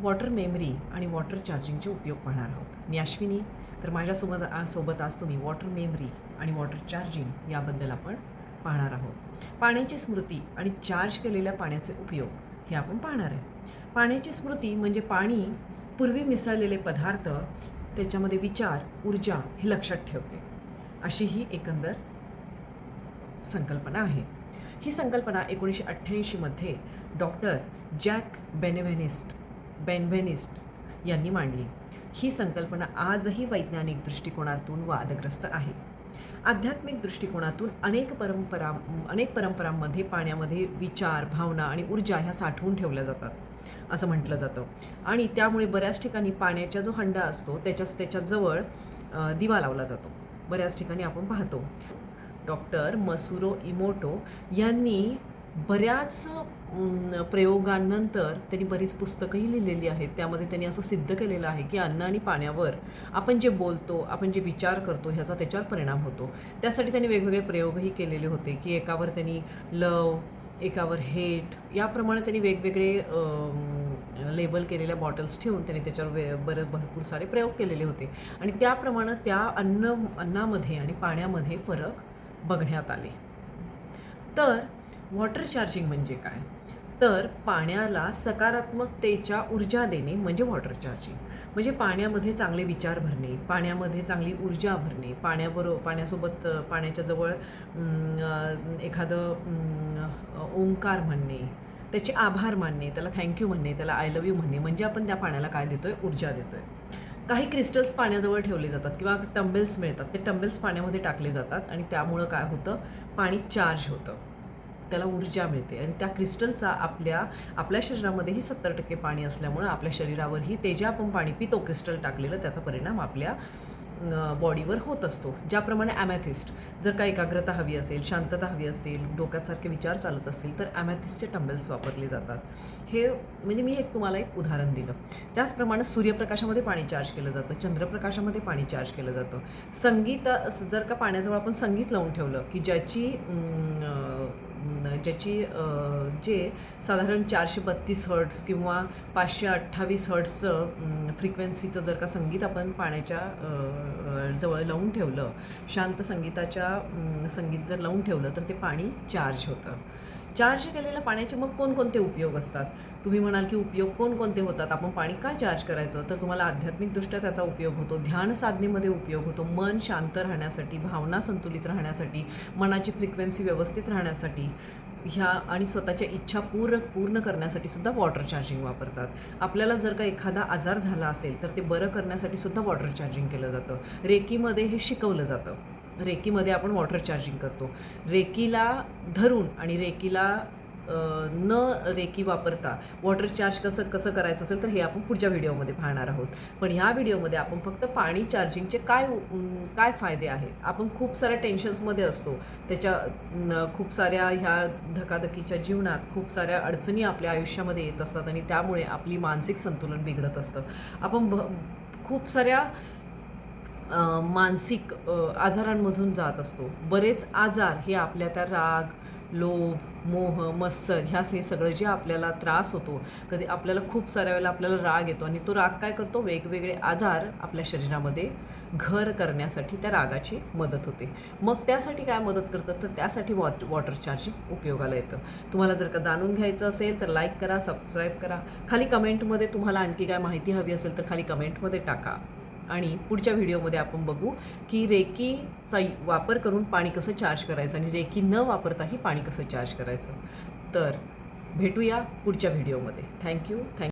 Water memory आणि water चार्जिंगचे उपयोग पाहणार आहोत. मी अश्विनी, तर माझ्यासोबत आज तुम्ही वॉटर मेमरी आणि वॉटर चार्जिंग याबद्दल आपण पाहणार आहोत. पाण्याची स्मृती आणि चार्ज केलेल्या पाण्याचे उपयोग हे आपण पाहणार आहे. पाण्याची स्मृती म्हणजे पाणी पूर्वी मिसळलेले पदार्थ, त्याच्यामध्ये विचार, ऊर्जा हे लक्षात ठेवते, अशी ही एकंदर संकल्पना आहे. ही संकल्पना 1988मध्ये डॉक्टर जॅक बेनव्हेनिस्ट यांनी मांडली. ही संकल्पना आजही वैज्ञानिक दृष्टिकोनातून वादग्रस्त आहे. आध्यात्मिक दृष्टिकोनातून अनेक परंपरांमध्ये पाण्यामध्ये विचार, भावना आणि ऊर्जा ह्या साठवून ठेवल्या जातात असं म्हटलं जातं. आणि त्यामुळे बऱ्याच ठिकाणी पाण्याचा जो हंडा असतो त्याच्याजवळ दिवा लावला जातो. बऱ्याच ठिकाणी आपण पाहतो. डॉक्टर मसुरो इमोटो यांनी बऱ्याच प्रयोगांनंतर त्यांनी बरीच पुस्तकंही लिहिलेली आहेत. त्यामध्ये त्यांनी असं सिद्ध केलेलं आहे की अन्न आणि पाण्यावर आपण जे बोलतो, आपण जे विचार करतो ह्याचा त्याच्यावर परिणाम होतो. त्यासाठी त्यांनी वेगवेगळे प्रयोगही केलेले होते की एकावर त्यांनी लव, एकावर हेट याप्रमाणे त्यांनी वेगवेगळे लेबल केलेल्या बॉटल्स ठेवून त्यांनी त्याच्यावर भरपूर सारे प्रयोग केलेले होते. आणि त्याप्रमाणे त्या अन्नामध्ये आणि पाण्यामध्ये फरक बघण्यात आले. तर वॉटर चार्जिंग म्हणजे काय? तर पाण्याला सकारात्मकतेच्या ऊर्जा देणे म्हणजे वॉटर चार्जिंग. म्हणजे पाण्यामध्ये चांगले विचार भरणे, पाण्यामध्ये चांगली ऊर्जा भरणे, पाण्यासोबत पाण्याच्या जवळ एखादं ओंकार म्हणणे, त्याचे आभार मानणे, त्याला थँक्यू म्हणणे, त्याला आय लव्ह यू म्हणणे, म्हणजे आपण त्या पाण्याला काय देतोय? ऊर्जा देतोय. काही क्रिस्टल्स पाण्याजवळ ठेवले जातात किंवा टंबेल्स मिळतात, ते टंबेल्स पाण्यामध्ये टाकले जातात आणि त्यामुळं काय होतं? पाणी चार्ज होतं, त्याला ऊर्जा मिळते. आणि त्या क्रिस्टलचा आपल्या शरीरामध्येही 70% पाणी असल्यामुळं आपल्या शरीरावरही ते जे आपण पाणी पितो क्रिस्टल टाकलेलं, त्याचा परिणाम आपल्या बॉडीवर होत असतो. ज्याप्रमाणे ॲमॅथिस्ट, जर का एकाग्रता हवी असेल, शांतता हवी असतील, डोक्यासारखे विचार चालत असतील, तर ॲमॅथिस्टचे टंबेल्स वापरले जातात. हे म्हणजे मी तुम्हाला एक उदाहरण दिलं. त्याचप्रमाणे सूर्यप्रकाशामध्ये पाणी चार्ज केलं जातं, चंद्रप्रकाशामध्ये पाणी चार्ज केलं जातं. संगीत, जर का पाण्याजवळ आपण संगीत लावून ठेवलं की ज्याची जे साधारण 432 हर्ट्स किंवा 528 हर्ट्सचं फ्रिक्वेन्सीचं जर का संगीत आपण पाण्याच्या जवळ लावून ठेवलं, शांत संगीत जर लावून ठेवलं, तर ते पाणी चार्ज होतं. चार्ज केलेल्या पाण्याचे मग कोणकोणते उपयोग असतात? तुम्ही म्हणाल की उपयोग कोणकोणते होतात? आपण पाणी का चार्ज करायचं? तर तुम्हाला आध्यात्मिकदृष्ट्या त्याचा उपयोग होतो, ध्यान साधनेमध्ये उपयोग होतो, मन शांत राहण्यासाठी, भावना संतुलित राहण्यासाठी, मनाची फ्रिक्वेन्सी व्यवस्थित राहण्यासाठी, ह्या आणि स्वतःच्या इच्छा पूर्ण करण्यासाठी सुद्धा वॉटर चार्जिंग वापरतात. आपल्याला जर का एखादा आजार झाला असेल तर ते बरं करण्यासाठी सुद्धा वॉटर चार्जिंग केलं जातं. रेकीमध्ये हे शिकवलं जातं. रेकीमध्ये आपण वॉटर चार्जिंग करतो. रेकीला धरून आणि रेकीला न रेकी वापरता वॉटर चार्ज कसं करायचं असेल तर हे आपण पुढच्या व्हिडिओमध्ये पाहणार आहोत. पण ह्या व्हिडिओमध्ये आपण फक्त पाणी चार्जिंगचे काय फायदे आहेत. आपण खूप साऱ्या टेन्शन्समध्ये असतो, खूप साऱ्या ह्या धकाधकीच्या जीवनात खूप साऱ्या अडचणी आपल्या आयुष्यामध्ये येत असतात आणि त्यामुळे आपली मानसिक संतुलन बिघडत असतं. आपण खूप साऱ्या मानसिक आजारांमधून जात असतो. बरेच आजार हे आपल्या त्या राग, लोभ, मोह, मत्सर हे सगळं जे आपल्याला त्रास होतो, कधी आपल्याला खूप साऱ्या वेळेला आपल्याला राग येतो आणि तो राग काय करतो? वेगवेगळे आजार आपल्या शरीरामध्ये घर करण्यासाठी त्या रागाची मदत होते. मग त्यासाठी काय मदत करतं? तर त्यासाठी वॉटर चार्जिंग उपयोगाला येतं. तुम्हाला जर का जाणून घ्यायचं असेल तर लाईक करा, सबस्क्राईब करा. खाली कमेंटमध्ये तुम्हाला आणखी काय माहिती हवी असेल तर खाली कमेंटमध्ये टाका. आणि पुढच्या व्हिडिओमध्ये आपण बघू की रेकीचा वापर करून पाणी कसं चार्ज करायचं आणि रेकी न वापरताही पाणी कसं चार्ज करायचं. तर भेटूया पुढच्या व्हिडिओमध्ये. थँक्यू.